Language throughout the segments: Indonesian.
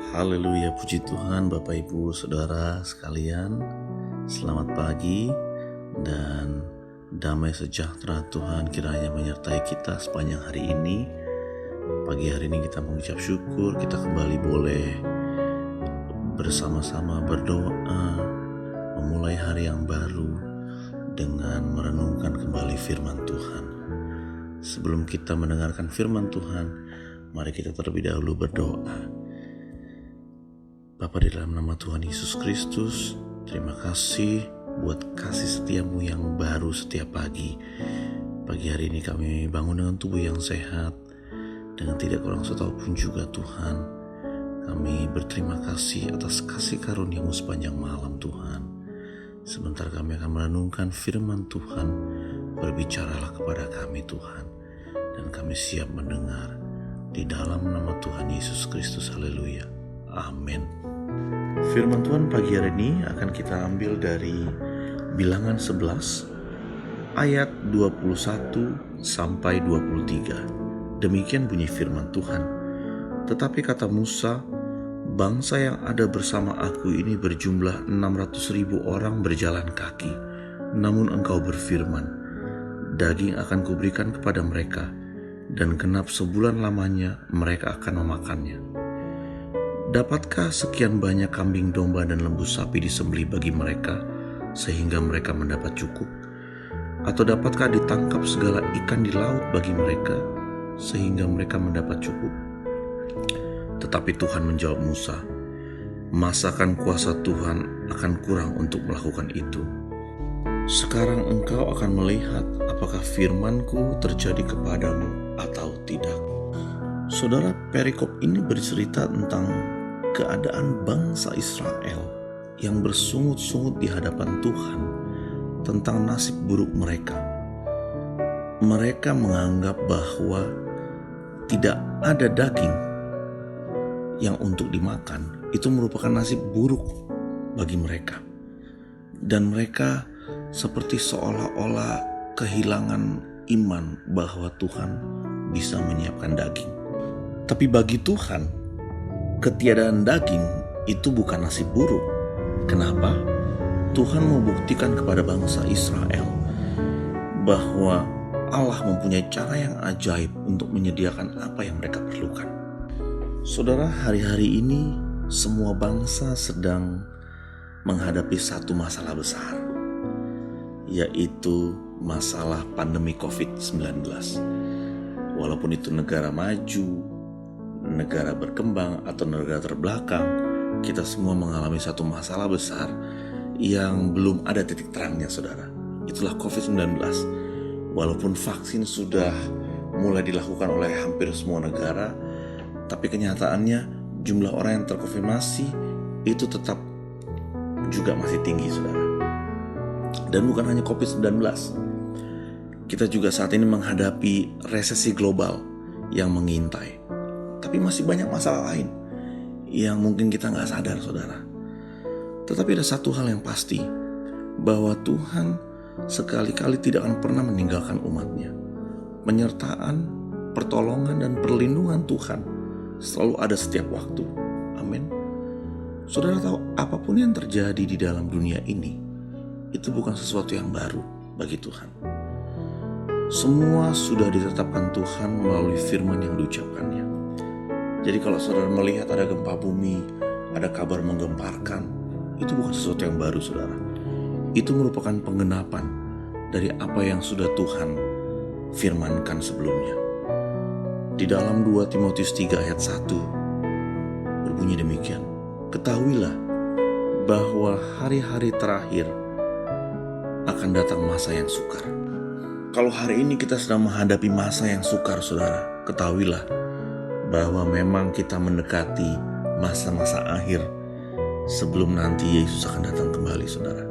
Haleluya, puji Tuhan Bapak Ibu Saudara sekalian. Selamat pagi dan damai sejahtera Tuhan kiranya menyertai kita sepanjang hari ini. Pagi hari ini kita mengucap syukur kita kembali boleh bersama-sama berdoa, memulai hari yang baru dengan merenungkan kembali firman Tuhan. Sebelum kita mendengarkan firman Tuhan, mari kita terlebih dahulu berdoa. Bapa, di dalam nama Tuhan Yesus Kristus, terima kasih buat kasih setiamu yang baru setiap pagi. Pagi hari ini kami bangun dengan tubuh yang sehat, dengan tidak kurang satupun juga Tuhan. Kami berterima kasih atas kasih karunia-Mu sepanjang malam Tuhan. Sebentar kami akan merenungkan firman Tuhan. Berbicaralah kepada kami Tuhan, dan kami siap mendengar. Di dalam nama Tuhan Yesus Kristus, haleluya, amin. Firman Tuhan pagi hari ini akan kita ambil dari Bilangan 11 ayat 21 sampai 23. Demikian bunyi firman Tuhan. Tetapi kata Musa, bangsa yang ada bersama aku ini berjumlah 600.000 orang berjalan kaki. Namun engkau berfirman, daging akan kuberikan kepada mereka, dan genap sebulan lamanya mereka akan memakannya. Dapatkah sekian banyak kambing domba dan lembu sapi disembelih bagi mereka, sehingga mereka mendapat cukup? Atau dapatkah ditangkap segala ikan di laut bagi mereka, sehingga mereka mendapat cukup? Tetapi Tuhan menjawab Musa, masakan kuasa Tuhan akan kurang untuk melakukan itu? Sekarang engkau akan melihat apakah firman-Ku terjadi kepadamu atau tidak. Saudara, perikop ini bercerita tentang keadaan bangsa Israel yang bersungut-sungut di hadapan Tuhan tentang nasib buruk mereka. Mereka menganggap bahwa tidak ada daging yang untuk dimakan. Itu merupakan nasib buruk bagi mereka. Dan mereka seperti seolah-olah kehilangan iman bahwa Tuhan bisa menyiapkan daging. Tapi bagi Tuhan, ketiadaan daging itu bukan nasib buruk. Kenapa? Tuhan mau buktikan kepada bangsa Israel bahwa Allah mempunyai cara yang ajaib untuk menyediakan apa yang mereka perlukan. Saudara, hari-hari ini semua bangsa sedang menghadapi satu masalah besar, yaitu masalah pandemi COVID-19. Walaupun itu negara maju, negara berkembang, atau negara terbelakang, kita semua mengalami satu masalah besar yang belum ada titik terangnya, saudara. Itulah COVID-19. Walaupun vaksin sudah mulai dilakukan oleh hampir semua negara, tapi kenyataannya jumlah orang yang terkonfirmasi itu tetap juga masih tinggi, saudara. Dan bukan hanya COVID-19, kita juga saat ini menghadapi resesi global yang mengintai. Tapi masih banyak masalah lain yang mungkin kita gak sadar, saudara. Tetapi ada satu hal yang pasti, bahwa Tuhan sekali-kali tidak akan pernah meninggalkan umatnya. Penyertaan, pertolongan, dan perlindungan Tuhan selalu ada setiap waktu. Amin. Saudara tahu, apapun yang terjadi di dalam dunia ini, itu bukan sesuatu yang baru bagi Tuhan. Semua sudah ditetapkan Tuhan melalui firman yang diucapkannya. Jadi kalau saudara melihat ada gempa bumi, ada kabar menggemparkan, itu bukan sesuatu yang baru, saudara. Itu merupakan penggenapan dari apa yang sudah Tuhan firmankan sebelumnya. Di dalam 2 Timotius 3 ayat 1 berbunyi demikian. Ketahuilah bahwa hari-hari terakhir akan datang masa yang sukar. Kalau hari ini kita sedang menghadapi masa yang sukar, saudara, ketahuilah bahwa memang kita mendekati masa-masa akhir sebelum nanti Yesus akan datang kembali, saudara.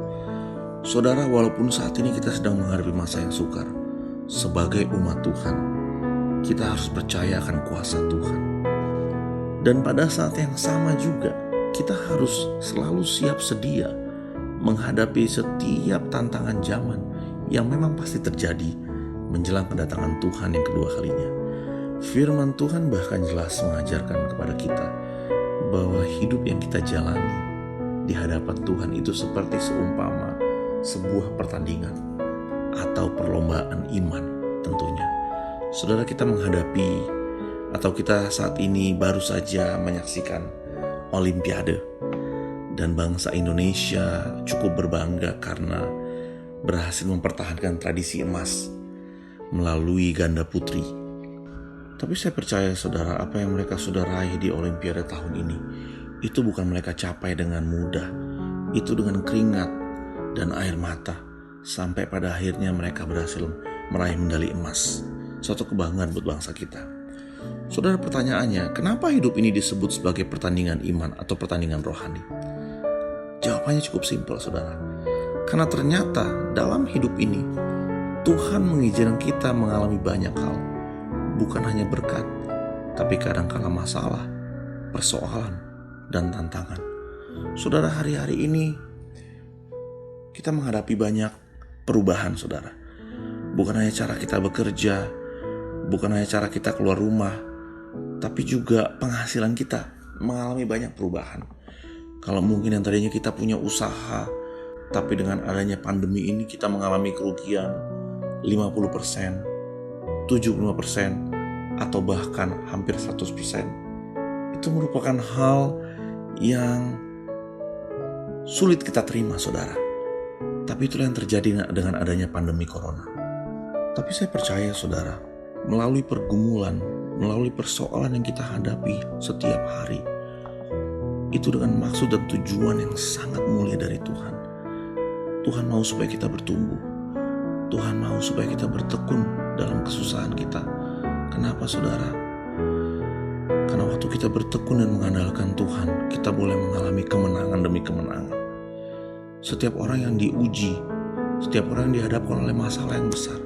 Saudara, walaupun saat ini kita sedang menghadapi masa yang sukar, sebagai umat Tuhan, kita harus percaya akan kuasa Tuhan. Dan pada saat yang sama juga, kita harus selalu siap sedia menghadapi setiap tantangan zaman yang memang pasti terjadi menjelang kedatangan Tuhan yang kedua kalinya. Firman Tuhan bahkan jelas mengajarkan kepada kita bahwa hidup yang kita jalani di hadapan Tuhan itu seperti seumpama sebuah pertandingan atau perlombaan iman tentunya. Saudara, kita menghadapi atau kita saat ini baru saja menyaksikan Olimpiade, dan bangsa Indonesia cukup berbangga karena berhasil mempertahankan tradisi emas melalui ganda putri. Tapi saya percaya saudara, apa yang mereka sudah raih di Olimpiade tahun ini itu bukan mereka capai dengan mudah. Itu dengan keringat dan air mata, sampai pada akhirnya mereka berhasil meraih medali emas. Suatu kebanggaan buat bangsa kita. Saudara, pertanyaannya, kenapa hidup ini disebut sebagai pertandingan iman atau pertandingan rohani? Jawabannya cukup simpel, saudara. Karena ternyata dalam hidup ini Tuhan mengizinkan kita mengalami banyak hal. Bukan hanya berkat, tapi kadang-kala masalah, persoalan, dan tantangan. Saudara, hari-hari ini kita menghadapi banyak perubahan, saudara. Bukan hanya cara kita bekerja, bukan hanya cara kita keluar rumah, tapi juga penghasilan kita mengalami banyak perubahan. Kalau mungkin yang tadinya kita punya usaha, tapi dengan adanya pandemi ini kita mengalami kerugian 50%, 75%, atau bahkan hampir 100%. Itu merupakan hal yang sulit kita terima, saudara. Tapi itulah yang terjadi dengan adanya pandemi corona. Tapi saya percaya, saudara, melalui pergumulan, melalui persoalan yang kita hadapi setiap hari, itu dengan maksud dan tujuan yang sangat mulia dari Tuhan. Tuhan mau supaya kita bertumbuh. Tuhan mau supaya kita bertekun dalam kesusahan kita. Kenapa, saudara? Karena waktu kita bertekun dan mengandalkan Tuhan, kita boleh mengalami kemenangan demi kemenangan. Setiap orang yang diuji, setiap orang yang dihadapkan oleh masalah yang besar,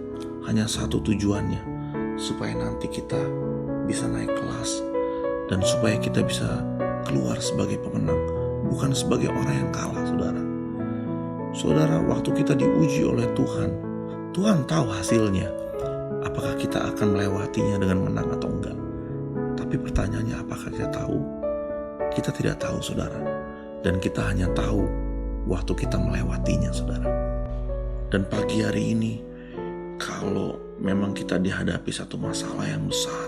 hanya satu tujuannya, supaya nanti kita bisa naik kelas dan supaya kita bisa keluar sebagai pemenang, bukan sebagai orang yang kalah, saudara. Saudara, waktu kita diuji oleh Tuhan, Tuhan tahu hasilnya. Apakah kita akan melewatinya dengan menang atau enggak? Tapi pertanyaannya, apakah kita tahu? Kita tidak tahu, saudara. Dan kita hanya tahu waktu kita melewatinya, saudara. Dan pagi hari ini, kalau memang kita dihadapi satu masalah yang besar,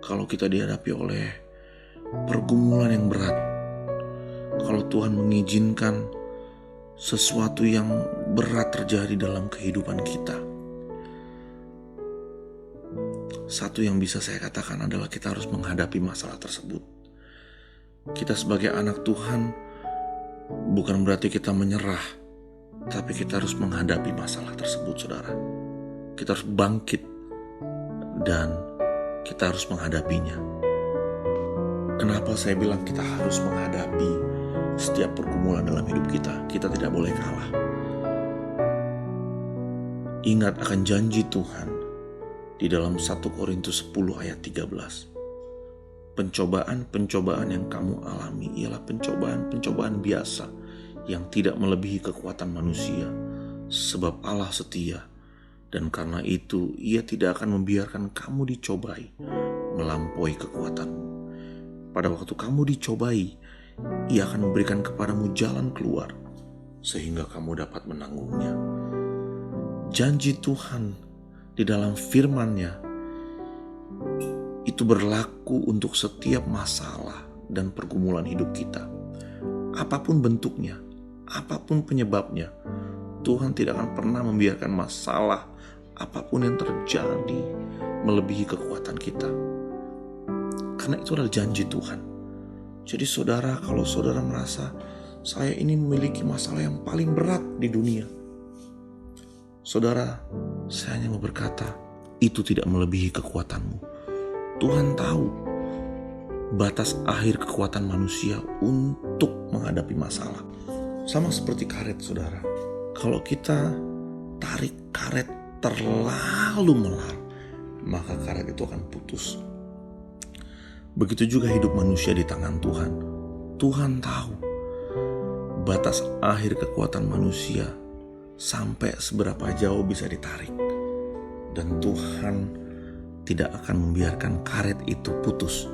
kalau kita dihadapi oleh pergumulan yang berat, kalau Tuhan mengizinkan sesuatu yang berat terjadi dalam kehidupan kita, satu yang bisa saya katakan adalah kita harus menghadapi masalah tersebut. Kita sebagai anak Tuhan bukan berarti kita menyerah, tapi kita harus menghadapi masalah tersebut, saudara. Kita harus bangkit dan kita harus menghadapinya. Kenapa saya bilang kita harus menghadapi setiap pergumulan dalam hidup kita? Kita tidak boleh kalah. Ingat akan janji Tuhan di dalam 1 Korintus 10 ayat 13. Pencobaan-pencobaan yang kamu alami ialah pencobaan-pencobaan biasa yang tidak melebihi kekuatan manusia, sebab Allah setia, dan karena itu Ia tidak akan membiarkan kamu dicobai melampaui kekuatanmu. Pada waktu kamu dicobai, Ia akan memberikan kepadamu jalan keluar sehingga kamu dapat menanggungnya. Janji Tuhan di dalam firman-Nya itu berlaku untuk setiap masalah dan pergumulan hidup kita. Apapun bentuknya, apapun penyebabnya, Tuhan tidak akan pernah membiarkan masalah apapun yang terjadi melebihi kekuatan kita. Karena itu adalah janji Tuhan. Jadi saudara, kalau saudara merasa saya ini memiliki masalah yang paling berat di dunia, saudara, saya hanya mau berkata, itu tidak melebihi kekuatanmu. Tuhan tahu batas akhir kekuatan manusia untuk menghadapi masalah. Sama seperti karet, saudara. Kalau kita tarik karet terlalu melar, maka karet itu akan putus. Begitu juga hidup manusia di tangan Tuhan. Tuhan tahu batas akhir kekuatan manusia sampai seberapa jauh bisa ditarik. Dan Tuhan tidak akan membiarkan karet itu putus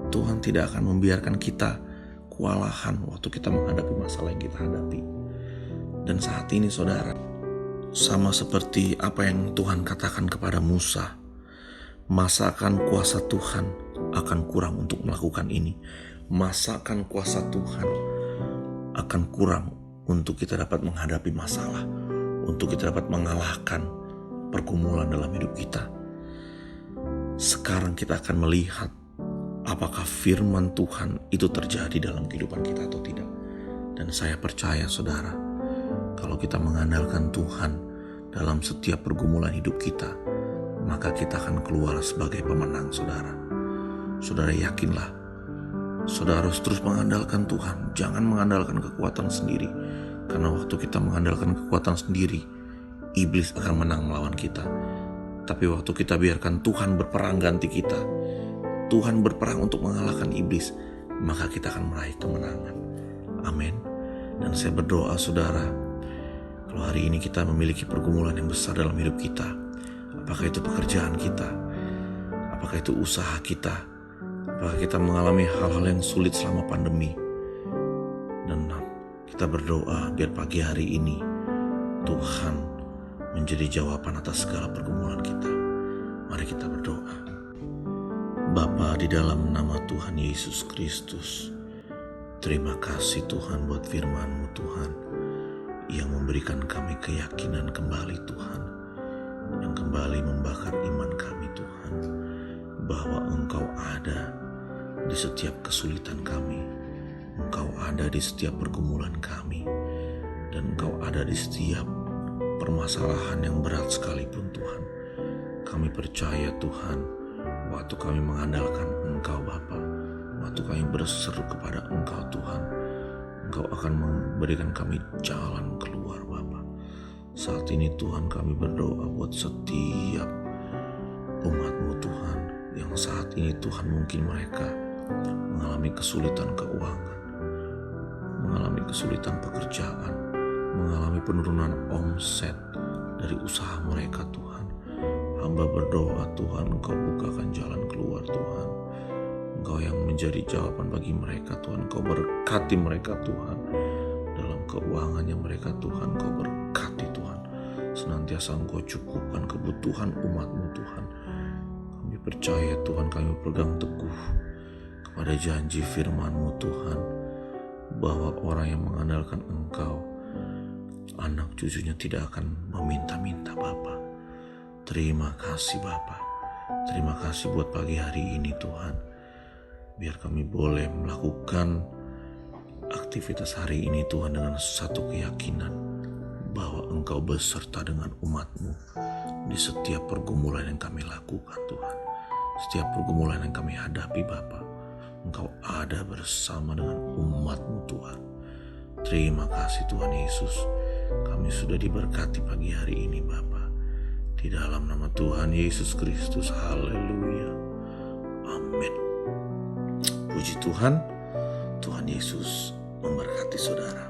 Tuhan tidak akan membiarkan kita kewalahan waktu kita menghadapi masalah yang kita hadapi. Dan saat ini saudara, sama seperti apa yang Tuhan katakan kepada Musa, masa akan kuasa Tuhan akan kurang untuk melakukan ini? Masa akan kuasa Tuhan akan kurang untuk kita dapat menghadapi masalah, untuk kita dapat mengalahkan pergumulan dalam hidup kita? Sekarang kita akan melihat apakah firman Tuhan itu terjadi dalam kehidupan kita atau tidak. Dan saya percaya saudara, kalau kita mengandalkan Tuhan dalam setiap pergumulan hidup kita, maka kita akan keluar sebagai pemenang saudara. Saudara yakinlah, saudara harus terus mengandalkan Tuhan. Jangan mengandalkan kekuatan sendiri. Karena waktu kita mengandalkan kekuatan sendiri, iblis akan menang melawan kita. Tapi waktu kita biarkan Tuhan berperang ganti kita, Tuhan berperang untuk mengalahkan iblis, maka kita akan meraih kemenangan. Amin. Dan saya berdoa saudara, kalau hari ini kita memiliki pergumulan yang besar dalam hidup kita, apakah itu pekerjaan kita, apakah itu usaha kita, apakah kita mengalami hal-hal yang sulit selama pandemi, dan kita berdoa biar pagi hari ini Tuhan menjadi jawaban atas segala pergumulan kita. Mari kita berdoa. Bapa, di dalam nama Tuhan Yesus Kristus, terima kasih Tuhan buat firman-Mu Tuhan, yang memberikan kami keyakinan kembali Tuhan, yang kembali membakar iman kami Tuhan, bahwa Engkau ada di setiap kesulitan kami, Engkau ada di setiap pergumulan kami, dan Engkau ada di setiap permasalahan yang berat sekalipun Tuhan. Kami percaya Tuhan, waktu kami mengandalkan Engkau Bapa, waktu kami berseru kepada Engkau Tuhan, Engkau akan memberikan kami jalan keluar Bapa. Saat ini Tuhan kami berdoa buat setiap umat-Mu Tuhan, yang saat ini Tuhan mungkin mereka mengalami kesulitan keuangan, mengalami kesulitan pekerjaan, mengalami penurunan omset dari usaha mereka Tuhan. Hamba berdoa Tuhan, Engkau bukakan jalan keluar Tuhan. Engkau yang menjadi jawaban bagi mereka Tuhan. Engkau berkati mereka Tuhan dalam keuangannya mereka Tuhan. Engkau berkati Tuhan, senantiasa Engkau cukupkan kebutuhan umat-Mu Tuhan. Kami percaya Tuhan, kami berpegang teguh kepada janji firman-Mu Tuhan, bahwa orang yang mengandalkan Engkau, anak cucunya tidak akan meminta-minta Bapa. Terima kasih Bapa. Terima kasih buat pagi hari ini Tuhan. Biar kami boleh melakukan aktivitas hari ini Tuhan dengan satu keyakinan, bahwa Engkau beserta dengan umat-Mu di setiap pergumulan yang kami lakukan Tuhan. Setiap pergumulan yang kami hadapi Bapa, Engkau ada bersama dengan umat-Mu Tuhan. Terima kasih Tuhan Yesus. Kami sudah diberkati pagi hari ini Bapa. Di dalam nama Tuhan Yesus Kristus. Haleluya. Amin. Puji Tuhan. Tuhan Yesus memberkati saudara.